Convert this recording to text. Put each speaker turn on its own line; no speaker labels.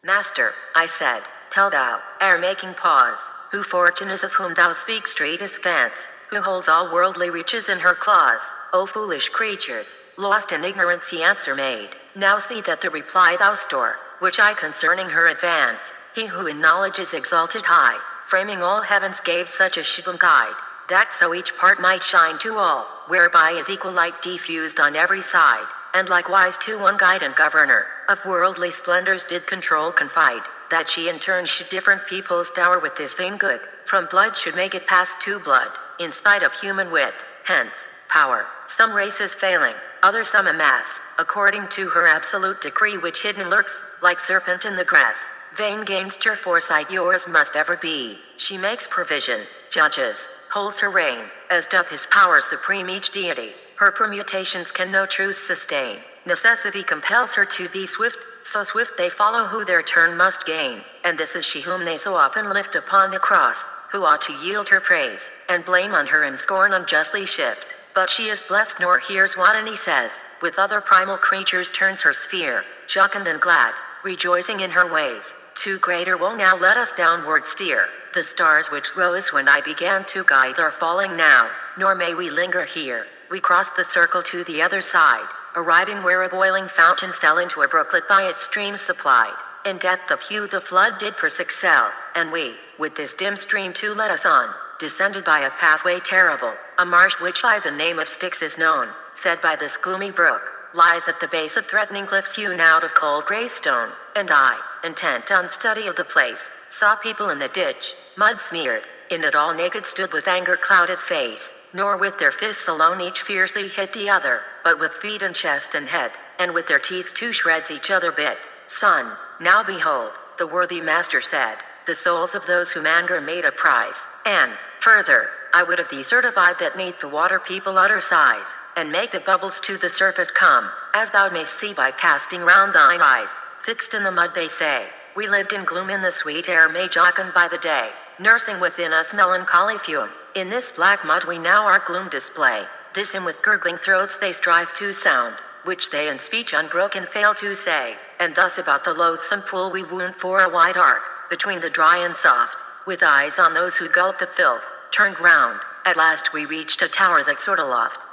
Master, I said, tell thou, ere making pause, who fortune is of whom thou speak straight askance, who holds all worldly riches in her claws. O foolish creatures, lost in ignorance he answer made. Now see that the reply thou store, which I concerning her advance. He who in knowledge is exalted high, framing all heavens gave such a shibum guide, that so each part might shine to all, whereby is equal light diffused on every side, and likewise to one guide and governor, of worldly splendors did control confide, that she in turn should different peoples dower with this vain good, from blood should make it pass to blood, in spite of human wit, hence, power, some races failing, others some amass, according to her absolute decree which hidden lurks, like serpent in the grass. Vain gamester foresight yours must ever be. She makes provision, judges, holds her reign, as doth his power supreme each deity. Her permutations can no truth sustain. Necessity compels her to be swift, so swift they follow who their turn must gain. And this is she whom they so often lift upon the cross, who ought to yield her praise, and blame on her and scorn unjustly shift. But she is blessed nor hears what any says, with other primal creatures turns her sphere, jocund and glad, rejoicing in her ways. To greater woe now let us downward steer. The stars which rose when I began to guide are falling now, nor may we linger here. We crossed the circle to the other side, arriving where a boiling fountain fell into a brooklet by its stream supplied. In depth of hue the flood did perse excel, and we, with this dim stream to let us on, descended by a pathway terrible, a marsh which by the name of Styx is known, fed by this gloomy brook, lies at the base of threatening cliffs hewn out of cold gray stone, and I, intent on study of the place, saw people in the ditch, mud smeared, in it all naked stood with anger clouded face, nor with their fists alone each fiercely hit the other, but with feet and chest and head, and with their teeth to shreds each other bit. Son, now behold, the worthy master said, the souls of those whom anger made a prize, and, further, I would of thee certified that neath the water people utter sighs, and make the bubbles to the surface come, as thou mayst see by casting round thine eyes. Fixed in the mud they say, we lived in gloom in the sweet air made jocund by the day, nursing within us melancholy fume. In this black mud we now our gloom display, this hymn with gurgling throats they strive to sound, which they in speech unbroken fail to say, and thus about the loathsome pool we wound for a wide arc, between the dry and soft, with eyes on those who gulp the filth, turned round, at last we reached a tower that soared aloft,